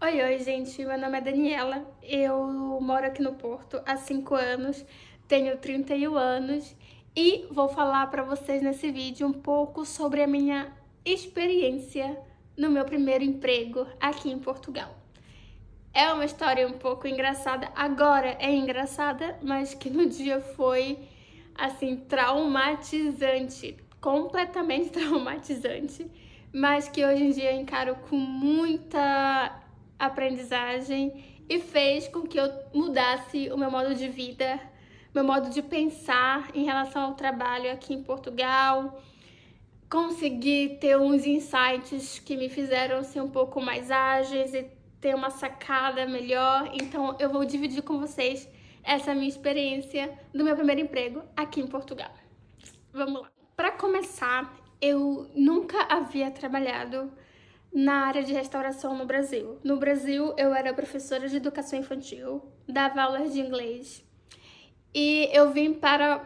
Oi, gente, meu nome é Daniela, eu moro aqui no Porto há 5 anos, tenho 31 anos e vou falar para vocês nesse vídeo um pouco sobre a minha experiência no meu primeiro emprego aqui em Portugal. É uma história um pouco engraçada, agora é engraçada, mas que no dia foi, assim, traumatizante, completamente traumatizante, mas que hoje em dia eu encaro com muita aprendizagem e fez com que eu mudasse o meu modo de vida, meu modo de pensar em relação ao trabalho aqui em Portugal. Consegui ter uns insights que me fizeram ser um pouco mais ágeis e ter uma sacada melhor. Então eu vou dividir com vocês essa minha experiência do meu primeiro emprego aqui em Portugal. Vamos lá. Para começar, eu nunca havia trabalhado na área de restauração no Brasil. No Brasil, eu era professora de educação infantil, dava aulas de inglês e eu vim para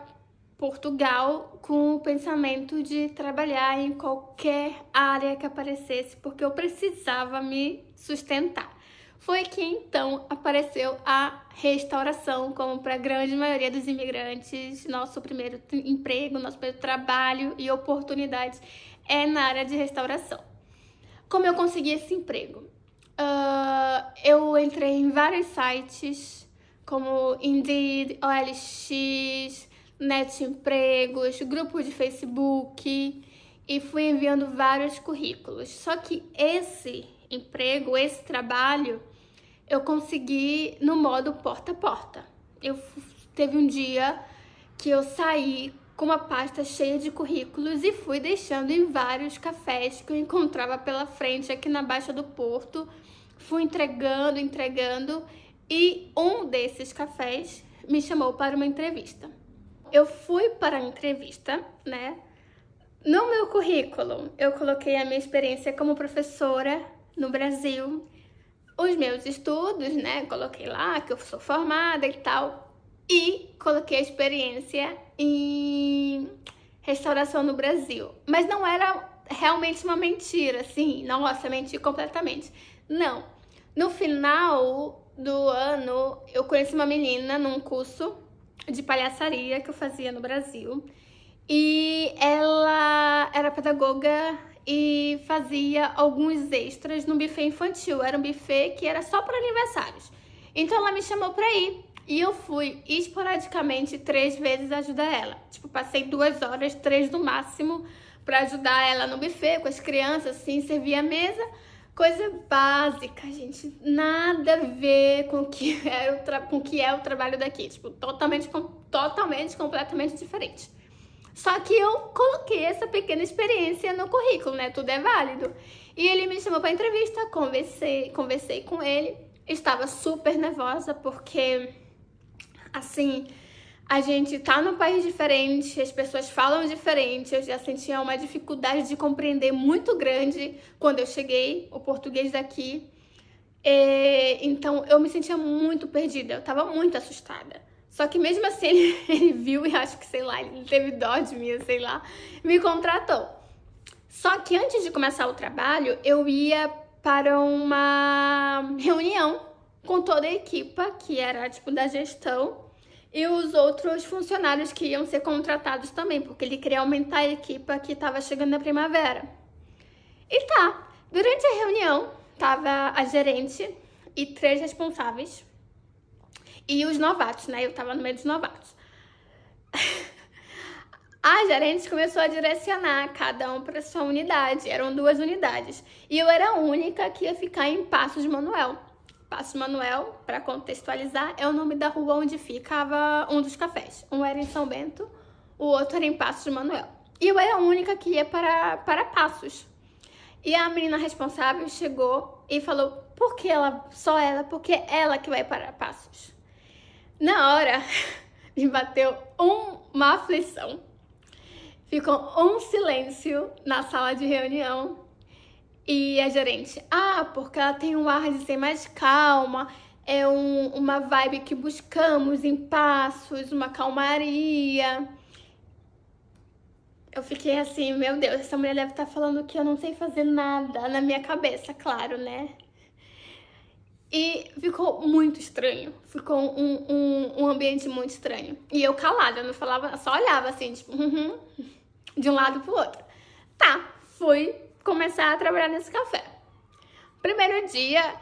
Portugal com o pensamento de trabalhar em qualquer área que aparecesse, porque eu precisava me sustentar. Foi que então apareceu a restauração, como para a grande maioria dos imigrantes, nosso primeiro emprego, nosso primeiro trabalho e oportunidades é na área de restauração. Como eu consegui esse emprego? Eu entrei em vários sites, como Indeed, OLX, Net Empregos, grupo de Facebook, e fui enviando vários currículos. Só que esse emprego, esse trabalho, eu consegui no modo porta a porta. Teve um dia que eu saí com uma pasta cheia de currículos e fui deixando em vários cafés que eu encontrava pela frente aqui na Baixa do Porto. Fui entregando e um desses cafés me chamou para uma entrevista. Eu fui para a entrevista, né? No meu currículo, eu coloquei a minha experiência como professora no Brasil, os meus estudos, né? Coloquei lá que eu sou formada e tal. E coloquei a experiência em restauração no Brasil. Mas não era realmente uma mentira, assim, nossa, menti completamente. Não. No final do ano, eu conheci uma menina num curso de palhaçaria que eu fazia no Brasil. E ela era pedagoga e fazia alguns extras no buffet infantil. Era um buffet que era só para aniversários. Então ela me chamou para ir. E eu fui esporadicamente 3 vezes ajudar ela. Tipo, passei 2 horas, 3 no máximo, pra ajudar ela no buffet, com as crianças, assim, servir a mesa. Coisa básica, gente. Nada a ver com o que é o trabalho daqui. Tipo, totalmente, completamente diferente. Só que eu coloquei essa pequena experiência no currículo, né? Tudo é válido. E ele me chamou pra entrevista, conversei com ele. Estava super nervosa, porque... assim, a gente tá num país diferente, as pessoas falam diferente, eu já sentia uma dificuldade de compreender muito grande quando eu cheguei, o português daqui. Então eu me sentia muito perdida, eu tava muito assustada. Só que mesmo assim ele viu e acho que, sei lá, ele teve dó de mim, sei lá, me contratou. Só que antes de começar o trabalho, eu ia para uma reunião com toda a equipa, que era tipo da gestão, e os outros funcionários que iam ser contratados também, porque ele queria aumentar a equipa que estava chegando na primavera. E tá, durante a reunião, tava a gerente e 3 responsáveis, e os novatos, né? Eu tava no meio dos novatos. A gerente começou a direcionar cada um para sua unidade, eram 2 unidades, e eu era a única que ia ficar em Passos Manuel. Passos Manuel, para contextualizar, é o nome da rua onde ficava um dos cafés. Um era em São Bento, o outro era em Passos Manuel. E eu era a única que ia para Passos. E a menina responsável chegou e falou, porque porque ela que vai para Passos. Na hora, me bateu uma aflição. Ficou um silêncio na sala de reunião. E a gerente, porque ela tem um ar de ser mais calma, é uma vibe que buscamos em Passos, uma calmaria. Eu fiquei assim, meu Deus, essa mulher deve estar falando que eu não sei fazer nada na minha cabeça, claro, né? E ficou muito estranho, ficou um ambiente muito estranho. E eu calada, não falava, só olhava assim, tipo, de um lado pro outro. Tá, fui começar a trabalhar nesse café. Primeiro dia,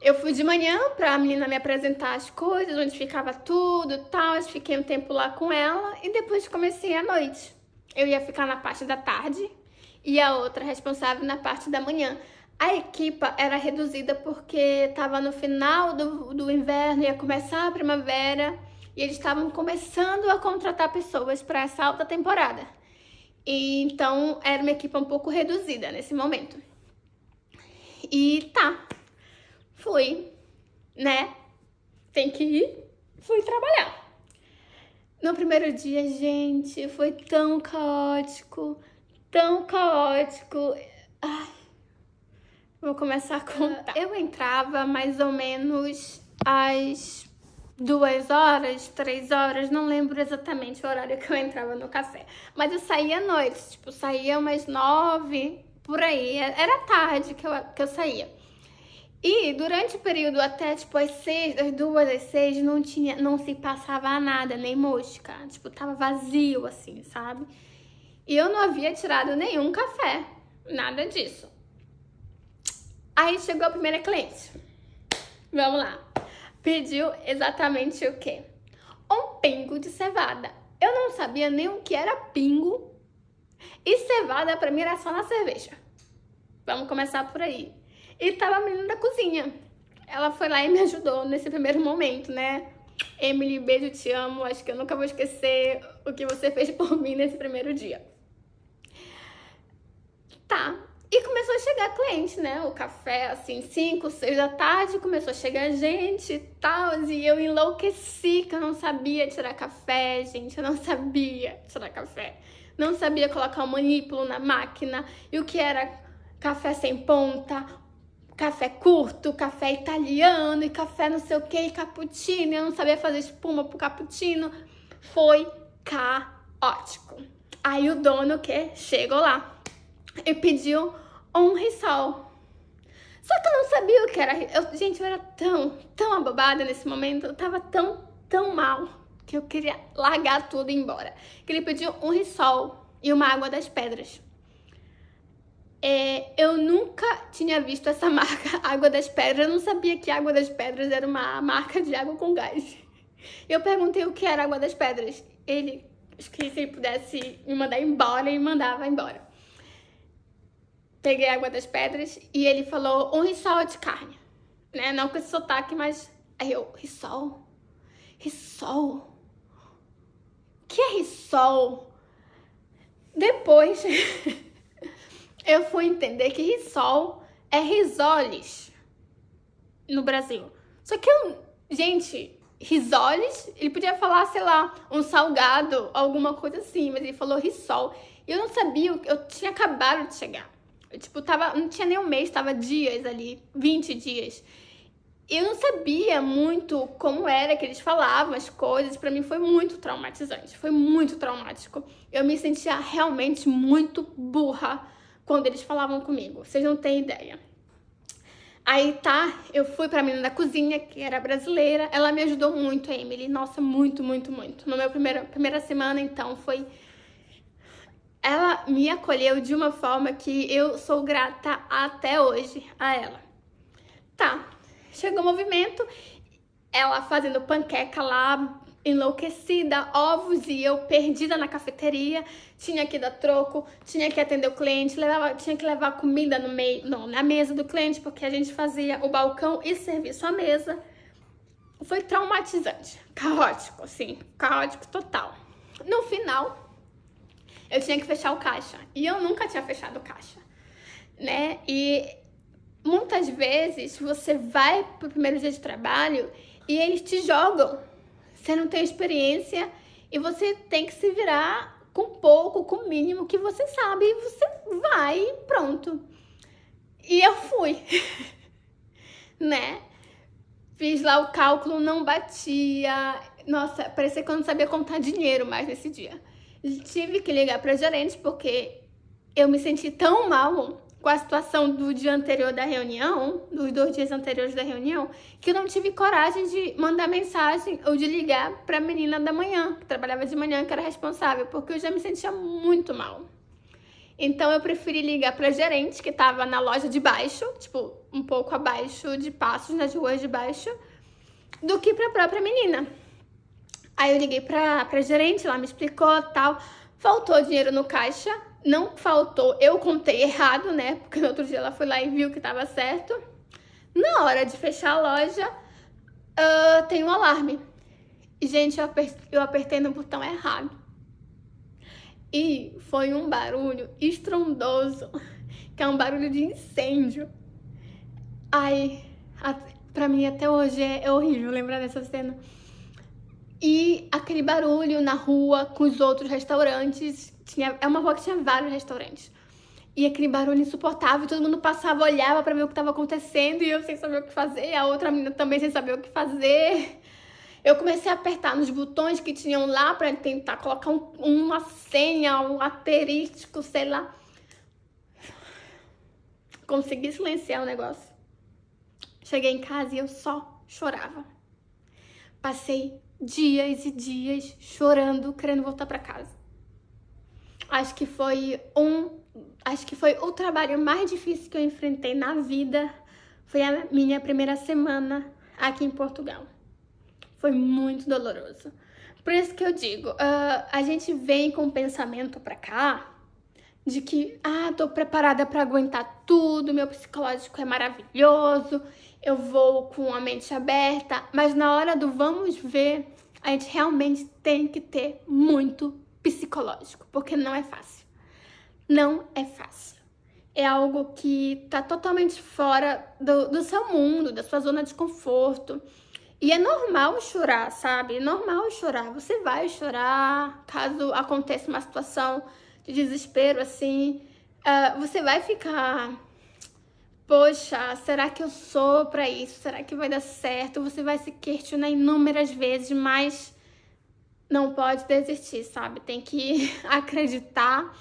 eu fui de manhã pra menina me apresentar as coisas, onde ficava tudo e tal. Eu fiquei um tempo lá com ela e depois comecei à noite. Eu ia ficar na parte da tarde e a outra responsável na parte da manhã. A equipa era reduzida porque estava no final do inverno, ia começar a primavera e eles estavam começando a contratar pessoas para essa alta temporada. E então era uma equipa um pouco reduzida nesse momento. E tá, fui, né? Tem que ir, fui trabalhar. No primeiro dia, gente, foi tão caótico, tão caótico. Ai. Vou começar a contar. Eu entrava mais ou menos às 2 horas, 3 horas, não lembro exatamente o horário que eu entrava no café. Mas eu saía à noite, tipo, saía umas 9, por aí. Era tarde que eu saía. E durante o período até, tipo, às 6, das 2 às 6, não se passava nada, nem mosca. Tipo, tava vazio, assim, sabe? E eu não havia tirado nenhum café, nada disso. Aí chegou a primeira cliente. Vamos lá. Pediu exatamente o quê? Um pingo de cevada. Eu não sabia nem o que era pingo. E cevada pra mim era só na cerveja. Vamos começar por aí. E tava a menina da cozinha. Ela foi lá e me ajudou nesse primeiro momento, né? Emily, beijo, te amo. Acho que eu nunca vou esquecer o que você fez por mim nesse primeiro dia. Tá. E começou a chegar cliente, né? O café, assim, 5, 6 da tarde, começou a chegar gente e tal. E eu enlouqueci, que eu não sabia tirar café, gente. Eu não sabia tirar café. Não sabia colocar o manípulo na máquina. E o que era café sem ponta, café curto, café italiano, e café não sei o que, e cappuccino. Eu não sabia fazer espuma pro cappuccino. Foi caótico. Aí o dono, chegou lá e pediu um Rissol. Só que eu não sabia o que era. Gente, eu era tão abobada nesse momento. Eu tava tão mal que eu queria largar tudo e ir embora. Que ele pediu um Rissol e uma água das pedras. Eu nunca tinha visto essa marca, Água das Pedras. Eu não sabia que Água das Pedras era uma marca de água com gás. Eu perguntei o que era Água das Pedras. Ele, acho que se ele pudesse me mandar embora, ele mandava embora. Peguei a Água das Pedras e ele falou um Rissol de carne, né? Não com esse sotaque, mas... Aí eu, Rissol? Rissol? O que é Rissol? Depois eu fui entender que Rissol é risoles no Brasil. Só que gente, risoles, ele podia falar, sei lá, um salgado, alguma coisa assim, mas ele falou Rissol. E eu não sabia, eu tinha acabado de chegar. Tipo, não tinha nem um mês, tava dias ali, 20 dias. Eu não sabia muito como era que eles falavam as coisas. Pra mim foi muito traumatizante, foi muito traumático. Eu me sentia realmente muito burra quando eles falavam comigo, vocês não têm ideia. Aí tá, eu fui pra menina da cozinha, que era brasileira. Ela me ajudou muito, a Emily, nossa, muito. No meu primeira semana, então, foi... Ela me acolheu de uma forma que eu sou grata até hoje a ela. Tá, chegou o movimento, ela fazendo panqueca lá, enlouquecida, ovos, e eu perdida na cafeteria. Tinha que dar troco, tinha que atender o cliente, tinha que levar comida na mesa do cliente, porque a gente fazia o balcão e serviço à mesa. Foi traumatizante, caótico, assim, caótico total. No final... eu tinha que fechar o caixa. E eu nunca tinha fechado o caixa, né? E muitas vezes você vai pro primeiro dia de trabalho e eles te jogam. Você não tem experiência e você tem que se virar com pouco, com o mínimo que você sabe. E você vai e pronto. E eu fui, né? Fiz lá o cálculo, não batia. Nossa, parecia que eu não sabia contar dinheiro mais nesse dia. Tive que ligar para gerente porque eu me senti tão mal com a situação do dia anterior da reunião, dos 2 dias anteriores da reunião, que eu não tive coragem de mandar mensagem ou de ligar pra menina da manhã, que trabalhava de manhã, que era responsável, porque eu já me sentia muito mal. Então eu preferi ligar pra gerente, que tava na loja de baixo, tipo, um pouco abaixo de Passos, nas ruas de baixo, do que pra própria menina. Aí eu liguei pra gerente, ela me explicou e tal, faltou dinheiro no caixa. Não faltou, eu contei errado, né? Porque no outro dia ela foi lá e viu que tava certo. Na hora de fechar a loja, tem um alarme. E, gente, eu apertei no botão errado. E foi um barulho estrondoso, que é um barulho de incêndio. Ai, pra mim até hoje é horrível lembrar dessa cena. E aquele barulho na rua com os outros restaurantes. É uma rua que tinha vários restaurantes. E aquele barulho insuportável, todo mundo passava, olhava pra ver o que estava acontecendo e eu sem saber o que fazer, a outra menina também sem saber o que fazer. Eu comecei a apertar nos botões que tinham lá pra tentar colocar uma senha, um asterístico, sei lá. Consegui silenciar o negócio. Cheguei em casa e eu só chorava. Passei dias e dias chorando, querendo voltar pra casa. Acho que foi o trabalho mais difícil que eu enfrentei na vida. Foi a minha primeira semana aqui em Portugal. Foi muito doloroso. Por isso que eu digo, a gente vem com o pensamento pra cá de que, tô preparada pra aguentar tudo, meu psicológico é maravilhoso, eu vou com a mente aberta, mas na hora do vamos ver, a gente realmente tem que ter muito psicológico, porque não é fácil. Não é fácil. É algo que tá totalmente fora do seu mundo, da sua zona de conforto. E é normal chorar, sabe? É normal chorar. Você vai chorar caso aconteça uma situação de desespero, assim. Você vai ficar... Poxa, será que eu sou pra isso? Será que vai dar certo? Você vai se questionar inúmeras vezes, mas... não pode desistir, sabe? Tem que acreditar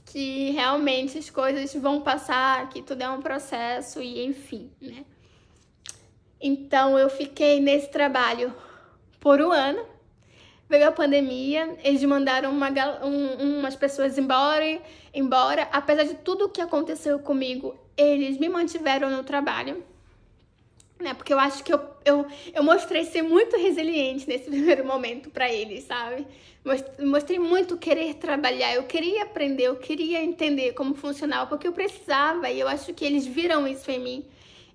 que realmente as coisas vão passar, que tudo é um processo e enfim, né? Então eu fiquei nesse trabalho por um ano. Veio a pandemia, eles mandaram umas pessoas embora. Apesar de tudo o que aconteceu comigo, eles me mantiveram no trabalho. Né? Porque eu acho que eu mostrei ser muito resiliente nesse primeiro momento pra eles, sabe? Mostrei muito querer trabalhar, eu queria aprender, eu queria entender como funcionava, porque eu precisava e eu acho que eles viram isso em mim.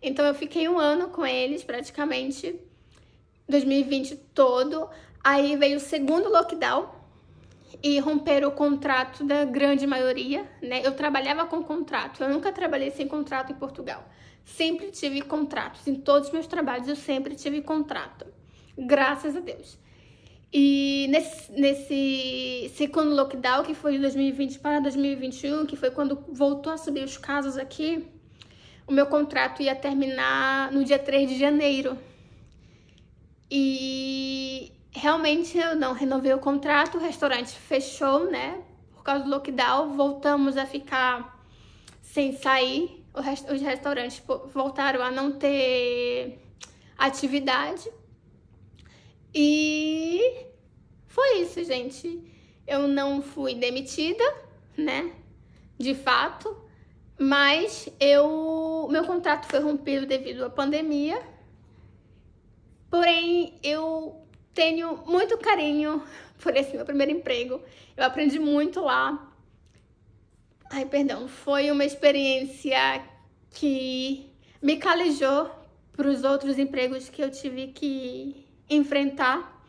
Então eu fiquei um ano com eles, praticamente, 2020 todo. Aí veio o segundo lockdown e romperam o contrato da grande maioria, né? Eu trabalhava com contrato, eu nunca trabalhei sem contrato em Portugal. Sempre tive contratos, em todos os meus trabalhos eu sempre tive contrato, graças a Deus. E nesse segundo lockdown, que foi de 2020 para 2021, que foi quando voltou a subir os casos aqui, o meu contrato ia terminar no dia 3 de janeiro. E realmente eu não renovei o contrato, o restaurante fechou, né? Por causa do lockdown, voltamos a ficar sem sair. Os restaurantes voltaram a não ter atividade. E foi isso, gente. Eu não fui demitida, né? De fato. Mas meu contrato foi rompido devido à pandemia. Porém, eu tenho muito carinho por esse meu primeiro emprego. Eu aprendi muito lá. Ai, perdão, foi uma experiência que me calejou para os outros empregos que eu tive que enfrentar,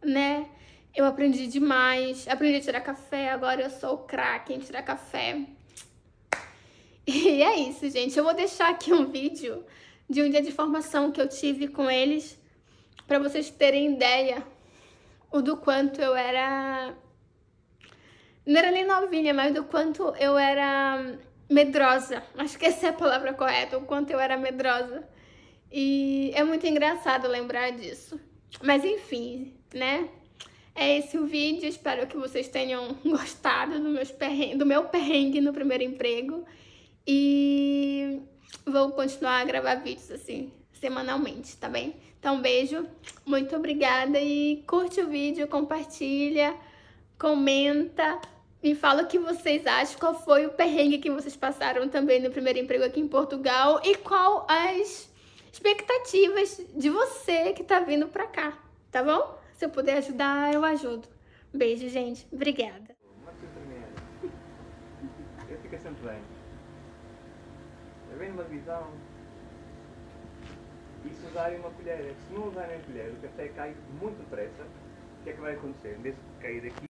né? Eu aprendi demais, aprendi a tirar café, agora eu sou craque em tirar café. E é isso, gente. Eu vou deixar aqui um vídeo de um dia de formação que eu tive com eles, para vocês terem ideia do quanto eu era... Não era nem novinha, mas do quanto eu era medrosa. Acho que essa é a palavra correta, o quanto eu era medrosa. E é muito engraçado lembrar disso. Mas enfim, né? É esse o vídeo. Espero que vocês tenham gostado do meu perrengue no primeiro emprego. e vou continuar a gravar vídeos assim, semanalmente, tá bem? Então, beijo, muito obrigada e curte o vídeo, compartilha, comenta, me fala o que vocês acham, qual foi o perrengue que vocês passaram também no primeiro emprego aqui em Portugal e qual as expectativas de você que tá vindo pra cá, tá bom? Se eu puder ajudar, eu ajudo. Beijo, gente. Obrigada. Eu fico sempre bem. Eu venho uma visão. E se usarem uma colher, se não usarem a colher, o café cai muito depressa. O que é que vai acontecer? Em vez de cair aqui,